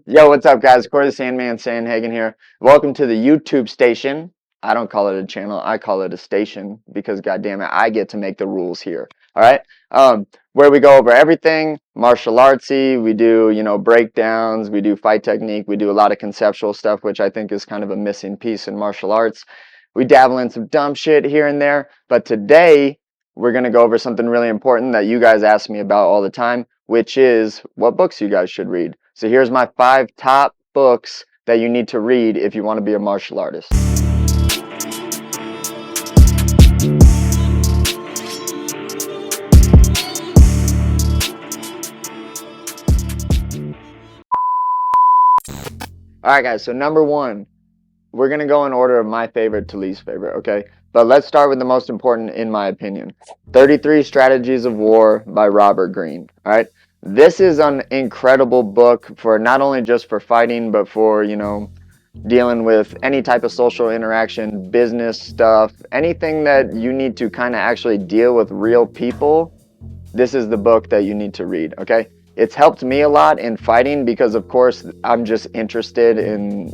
Yo, what's up, guys? Corey the Sandman Sandhagen here. Welcome to the YouTube station. I don't call it a channel, I call it a station because, goddamn it, I get to make the rules here. All right, where we go over everything martial artsy. We do, breakdowns. We do fight technique. We do a lot of conceptual stuff, which I think is kind of a missing piece in martial arts. We dabble in some dumb shit here and there, but today we're gonna go over something really important that you guys ask me about all the time, which is what books you guys should read. So here's my 5 top books that you need to read if you want to be a martial artist. Alright guys, so number 1, we're going to go in order of my favorite to least favorite, okay? But let's start with the most important in my opinion. 33 Strategies of War by Robert Greene, alright? This is an incredible book for not only just for fighting, but for, dealing with any type of social interaction, business stuff, anything that you need to kind of actually deal with real people. This is the book that you need to read, okay? It's helped me a lot in fighting because, of course, I'm just interested in,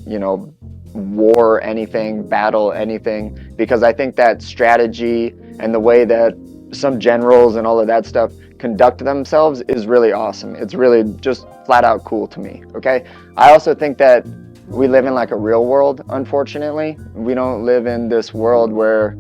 war, anything, battle, anything, because I think that strategy and the way that some generals and all of that stuff conduct themselves is really awesome. It's really just flat out cool to me, okay? I also think that we live in like a real world, unfortunately. We don't live in this world where,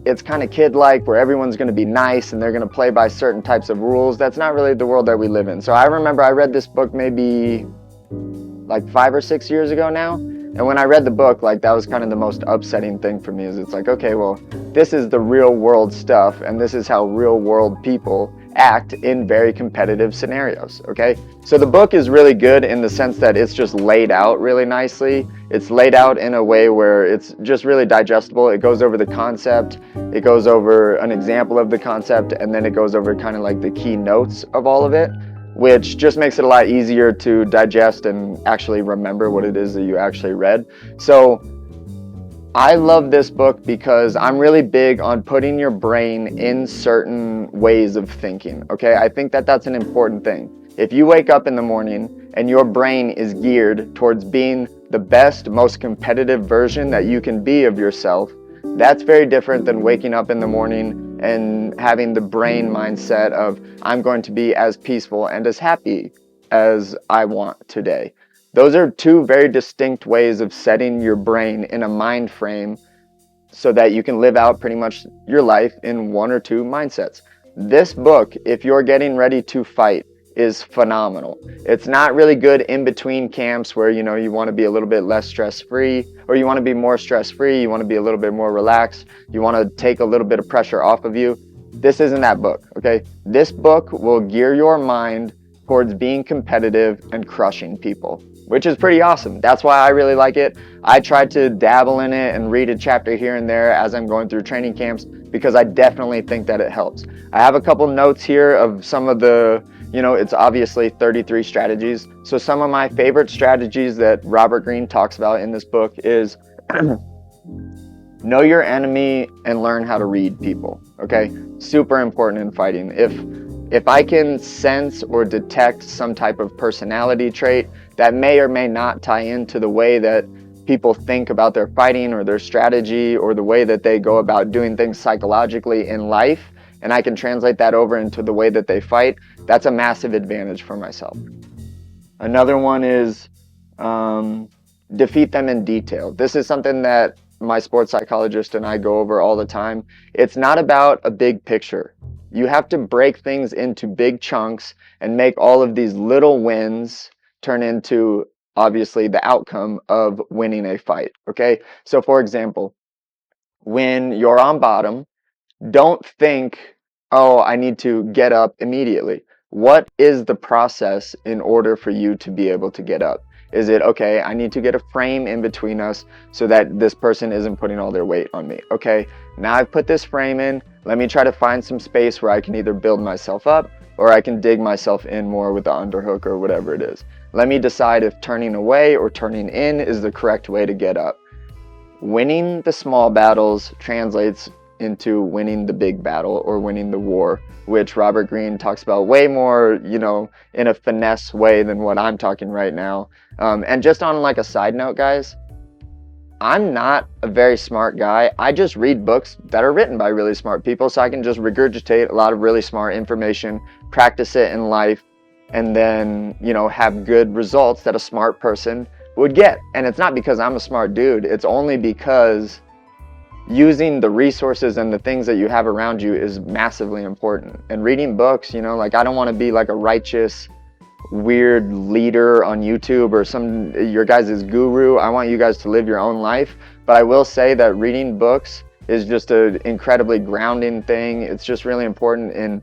it's kind of kid-like, where everyone's going to be nice and they're going to play by certain types of rules. That's not really the world that we live in. So I remember I read this book maybe like 5 or 6 years ago now. And when I read the book, like, that was kind of the most upsetting thing for me, is it's like, okay, well, this is the real world stuff, and this is how real world people act in very competitive scenarios, okay? So the book is really good in the sense that it's just laid out really nicely. It's laid out in a way where it's just really digestible. It goes over the concept, it goes over an example of the concept, and then it goes over kind of like the key notes of all of it, which just makes it a lot easier to digest and actually remember what it is that you actually read. So I love this book because I'm really big on putting your brain in certain ways of thinking, okay? I think that that's an important thing. If you wake up in the morning and your brain is geared towards being the best, most competitive version that you can be of yourself, that's very different than waking up in the morning and having the brain mindset of, I'm going to be as peaceful and as happy as I want today. Those are 2 very distinct ways of setting your brain in a mind frame so that you can live out pretty much your life in 1 or 2 mindsets. This book, if you're getting ready to fight, is phenomenal. It's not really good in between camps where, you want to be a little bit less stress-free, or you want to be more stress-free, you want to be a little bit more relaxed, you want to take a little bit of pressure off of you. This isn't that book, okay? This book will gear your mind towards being competitive and crushing people, which is pretty awesome. That's why I really like it. I tried to dabble in it and read a chapter here and there as I'm going through training camps because I definitely think that it helps. I have a couple notes here of some of the, it's obviously 33 strategies. So some of my favorite strategies that Robert Greene talks about in this book is know your enemy and learn how to read people, okay? Super important in fighting. If I can sense or detect some type of personality trait that may or may not tie into the way that people think about their fighting or their strategy or the way that they go about doing things psychologically in life, and I can translate that over into the way that they fight, that's a massive advantage for myself. Another one is defeat them in detail. This is something that my sports psychologist and I go over all the time. It's not about a big picture. You have to break things into big chunks and make all of these little wins turn into, obviously, the outcome of winning a fight, okay? So, for example, when you're on bottom, don't think, oh, I need to get up immediately. What is the process in order for you to be able to get up? Is it, okay, I need to get a frame in between us so that this person isn't putting all their weight on me? Okay, now I've put this frame in. Let me try to find some space where I can either build myself up or I can dig myself in more with the underhook or whatever it is. Let me decide if turning away or turning in is the correct way to get up. Winning the small battles translates into winning the big battle or winning the war, which Robert Greene talks about way more, in a finesse way than what I'm talking right now. And just on like a side note, guys, I'm not a very smart guy. I just read books that are written by really smart people, so I can just regurgitate a lot of really smart information, practice it in life, and then, have good results that a smart person would get. And it's not because I'm a smart dude. It's only because using the resources and the things that you have around you is massively important. And reading books, like, I don't want to be like a righteous, weird leader on YouTube or your guys' guru. I want you guys to live your own life. But I will say that reading books is just an incredibly grounding thing. It's just really important in,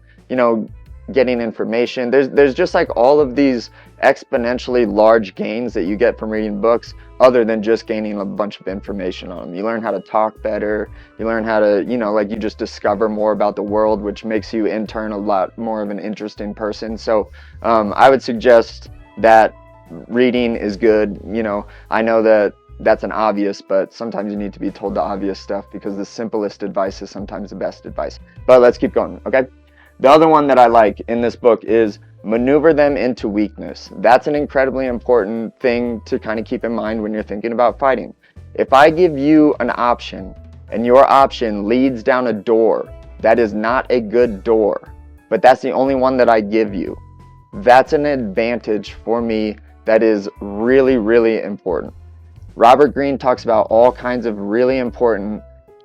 getting information. There's just like all of these exponentially large gains that you get from reading books, other than just gaining a bunch of information on them. You learn how to talk better. You learn how to, you just discover more about the world, which makes you in turn a lot more of an interesting person. So I would suggest that reading is good. I know that that's an obvious, but sometimes you need to be told the obvious stuff, because the simplest advice is sometimes the best advice. But let's keep going, okay? The other one that I like in this book is maneuver them into weakness. That's an incredibly important thing to kind of keep in mind when you're thinking about fighting. If I give you an option and your option leads down a door that is not a good door, but that's the only one that I give you, that's an advantage for me that is really, really important. Robert Greene talks about all kinds of really important,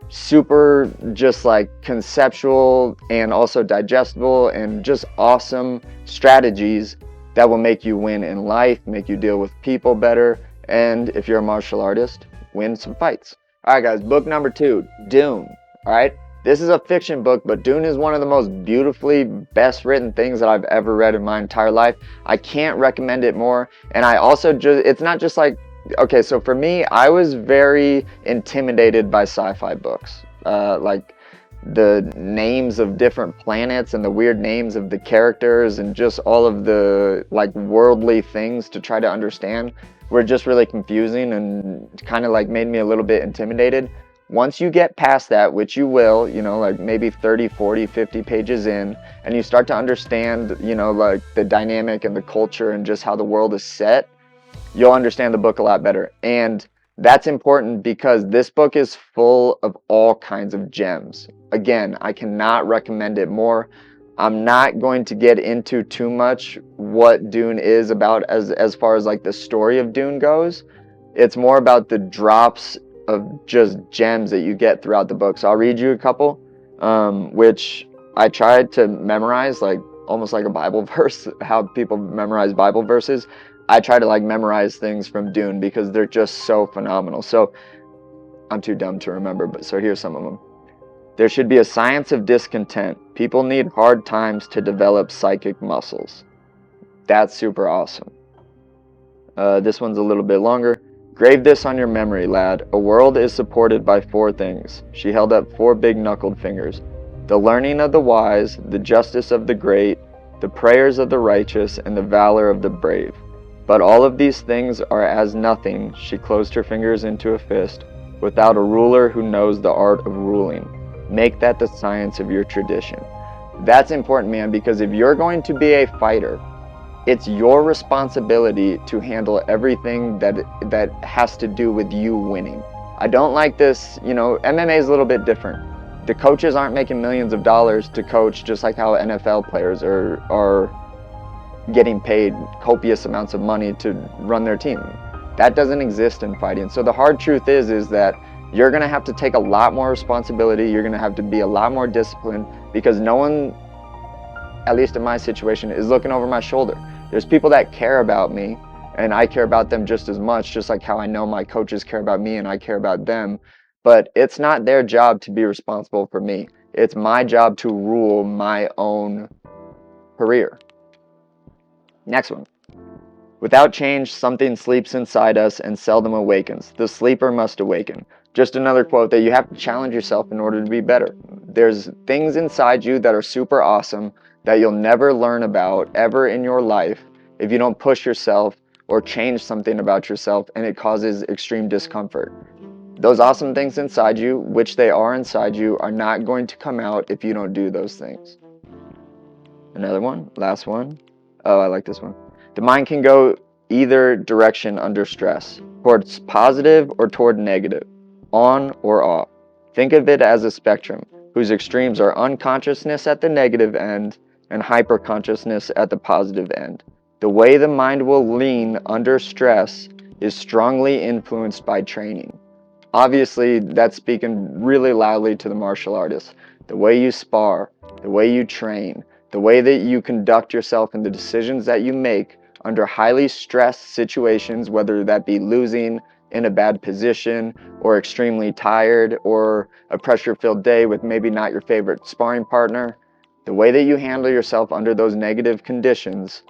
super just like conceptual and also digestible and just awesome strategies that will make you win in life, make you deal with people better, and if you're a martial artist, win some fights. All right, guys, book number 2, Dune. All right, this is a fiction book, but Dune is one of the most beautifully best written things that I've ever read in my entire life. I can't recommend it more. And I also it's not just like, okay, so for me, I was very intimidated by sci-fi books. Like the names of different planets and the weird names of the characters and just all of the like worldly things to try to understand were just really confusing and kind of like made me a little bit intimidated. Once you get past that, which you will, like maybe 30, 40, 50 pages in, and you start to understand, like the dynamic and the culture and just how the world is set, you'll understand the book a lot better. And that's important because this book is full of all kinds of gems. Again, I cannot recommend it more. I'm not going to get into too much what Dune is about as far as like the story of Dune goes. It's more about the drops of just gems that you get throughout the book. So I'll read you a couple, which I tried to memorize, like almost like a Bible verse, how people memorize Bible verses. I try to like memorize things from Dune because they're just so phenomenal. So I'm too dumb to remember, but so here's some of them. There should be a science of discontent. People need hard times to develop psychic muscles. That's super awesome. This one's a little bit longer. Grave this on your memory, lad. A world is supported by 4 things. She held up 4 big knuckled fingers. The learning of the wise, the justice of the great, the prayers of the righteous, and the valor of the brave. But all of these things are as nothing, she closed her fingers into a fist, without a ruler who knows the art of ruling. Make that the science of your tradition. That's important, man, because if you're going to be a fighter, it's your responsibility to handle everything that has to do with you winning. I don't like this, MMA is a little bit different. The coaches aren't making millions of dollars to coach, just like how NFL players are getting paid copious amounts of money to run their team. That doesn't exist in fighting. So the hard truth is that you're going to have to take a lot more responsibility. You're going to have to be a lot more disciplined because no one, at least in my situation, is looking over my shoulder. There's people that care about me and I care about them just as much, just like how I know my coaches care about me and I care about them. But it's not their job to be responsible for me. It's my job to rule my own career. Next one. Without change, something sleeps inside us and seldom awakens. The sleeper must awaken. Just another quote that you have to challenge yourself in order to be better. There's things inside you that are super awesome that you'll never learn about ever in your life if you don't push yourself or change something about yourself, and it causes extreme discomfort. Those awesome things inside you, which they are inside you, are not going to come out if you don't do those things. Another one, last one. Oh, I like this one. The mind can go either direction under stress, towards positive or toward negative, on or off. Think of it as a spectrum, whose extremes are unconsciousness at the negative end and hyperconsciousness at the positive end. The way the mind will lean under stress is strongly influenced by training. Obviously, that's speaking really loudly to the martial artist. The way you spar, the way you train, the way that you conduct yourself and the decisions that you make under highly stressed situations, whether that be losing in a bad position or extremely tired or a pressure-filled day with maybe not your favorite sparring partner, the way that you handle yourself under those negative conditions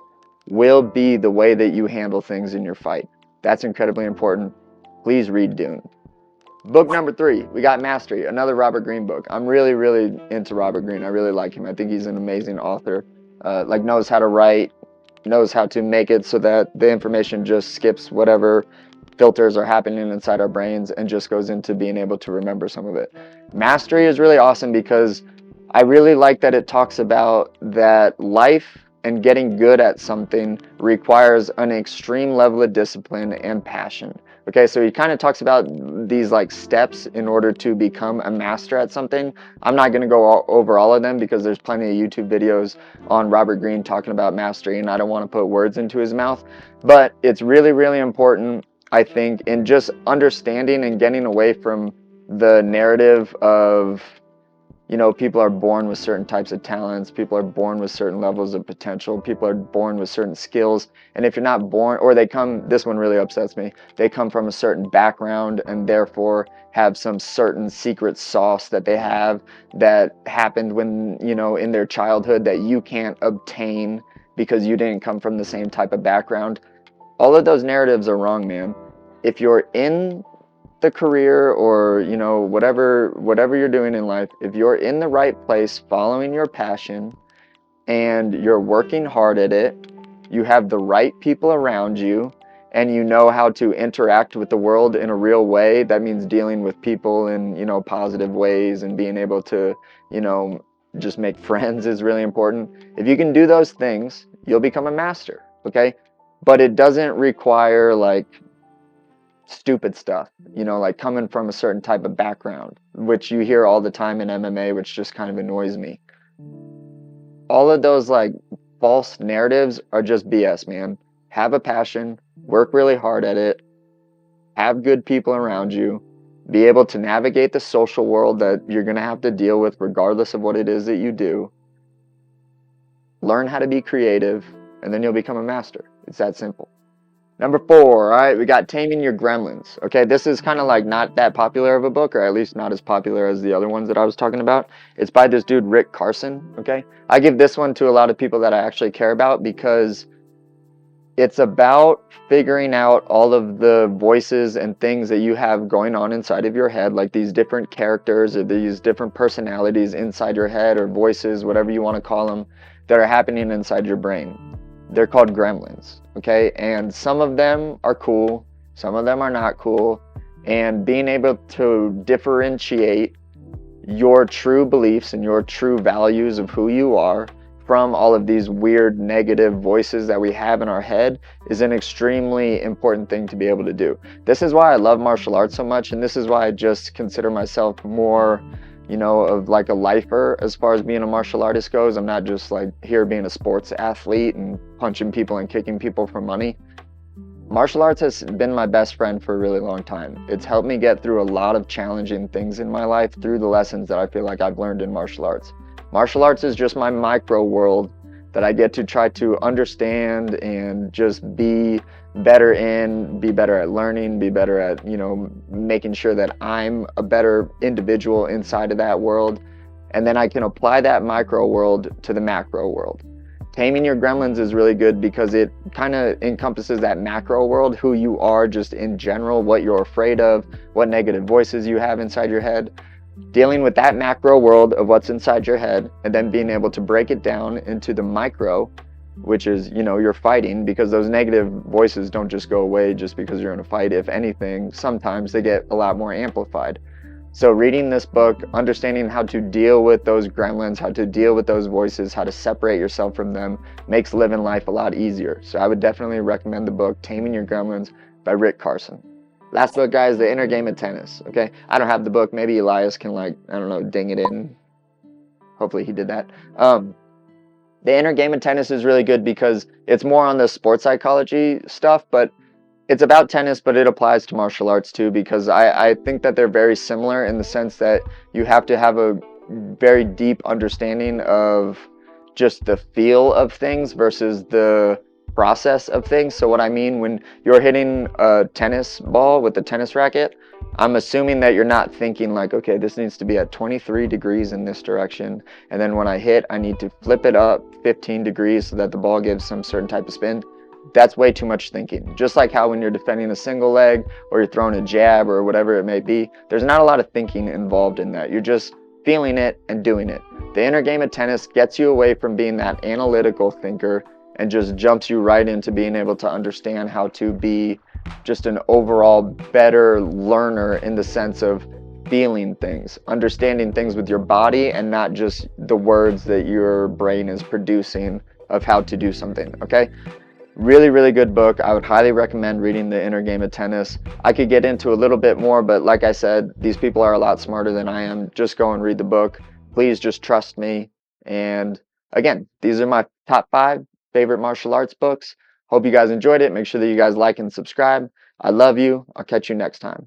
will be the way that you handle things in your fight. That's incredibly important. Please read Dune. Book number 3, we got Mastery, another Robert Greene book. I'm really into Robert Greene. I really like him. I think he's an amazing author. Knows how to write, knows how to make it so that the information just skips whatever filters are happening inside our brains and just goes into being able to remember some of it. Mastery is really awesome because I really like that it talks about that life and getting good at something requires an extreme level of discipline and passion. Okay, so he kind of talks about these like steps in order to become a master at something. I'm not going to go over all of them because there's plenty of YouTube videos on Robert Greene talking about mastery, and I don't want to put words into his mouth. But it's really important, I think, in just understanding and getting away from the narrative of, you know, people are born with certain types of talents, people are born with certain levels of potential, people are born with certain skills, and if you're not born, or they come, this one really upsets me, they come from a certain background and therefore have some certain secret sauce that they have that happened when, you know, in their childhood that you can't obtain because you didn't come from the same type of background. All of those narratives are wrong, man. If you're in the career or, you know, whatever you're doing in life, if you're in the right place following your passion and you're working hard at it, you have the right people around you, and you know how to interact with the world in a real way, that means dealing with people in, you know, positive ways and being able to, you know, just make friends is really important. If you can do those things, you'll become a master, okay? But it doesn't require like stupid stuff, you know, like coming from a certain type of background, which you hear all the time in MMA, which just kind of annoys me. All of those like false narratives are just BS, man. Have a passion, work really hard at it, have good people around you, be able to navigate the social world that you're going to have to deal with regardless of what it is that you do. Learn how to be creative, and then you'll become a master. It's that simple. Number 4, all right, we got Taming Your Gremlins. Okay, this is kind of like not that popular of a book, or at least not as popular as the other ones that I was talking about. It's by this dude, Rick Carson, okay? I give this one to a lot of people that I actually care about because it's about figuring out all of the voices and things that you have going on inside of your head, like these different characters or these different personalities inside your head or voices, whatever you want to call them, that are happening inside your brain. They're called gremlins, okay? And some of them are cool, some of them are not cool. And being able to differentiate your true beliefs and your true values of who you are from all of these weird negative voices that we have in our head is an extremely important thing to be able to do. This is why I love martial arts so much, and this is why I just consider myself more, you know, of like a lifer as far as being a martial artist goes. I'm not just like here being a sports athlete and punching people and kicking people for money. Martial arts has been my best friend for a really long time. It's helped me get through a lot of challenging things in my life through the lessons that I feel like I've learned in martial arts. Martial arts is just my micro world that I get to try to understand and just be better in, be better at learning, be better at, you know, making sure that I'm a better individual inside of that world. And then I can apply that micro world to the macro world. Taming Your Gremlins is really good because it kind of encompasses that macro world, who you are just in general, what you're afraid of, what negative voices you have inside your head. Dealing with that macro world of what's inside your head, and then being able to break it down into the micro which is, you're fighting, because those negative voices don't just go away just because you're in a fight. If anything, sometimes they get a lot more amplified. So reading this book, understanding how to deal with those gremlins, how to deal with those voices, how to separate yourself from them, makes living life a lot easier. So I would definitely recommend the book Taming Your Gremlins by Rick Carson. Last book, guys, The Inner Game of Tennis. Okay, I don't have the book. Maybe Elias can, ding it in. Hopefully he did that. The Inner Game of Tennis is really good because it's more on the sports psychology stuff, but it's about tennis, but it applies to martial arts too, because I think that they're very similar in the sense that you have to have a very deep understanding of just the feel of things versus the process of things. So what I mean, when you're hitting a tennis ball with a tennis racket, I'm assuming that you're not thinking like, okay, this needs to be at 23 degrees in this direction, and then when I hit, I need to flip it up 15 degrees so that the ball gives some certain type of spin. That's way too much thinking. Just like how when you're defending a single leg or you're throwing a jab or whatever it may be, there's not a lot of thinking involved in that. You're just feeling it and doing it. The Inner Game of Tennis gets you away from being that analytical thinker and just jumps you right into being able to understand how to be just an overall better learner in the sense of feeling things, understanding things with your body and not just the words that your brain is producing of how to do something, okay? Really, really good book. I would highly recommend reading The Inner Game of Tennis. I could get into a little bit more, but like I said, these people are a lot smarter than I am. Just go and read the book. Please just trust me. And again, these are my top 5 favorite martial arts books. Hope you guys enjoyed it. Make sure that you guys like and subscribe. I love you. I'll catch you next time.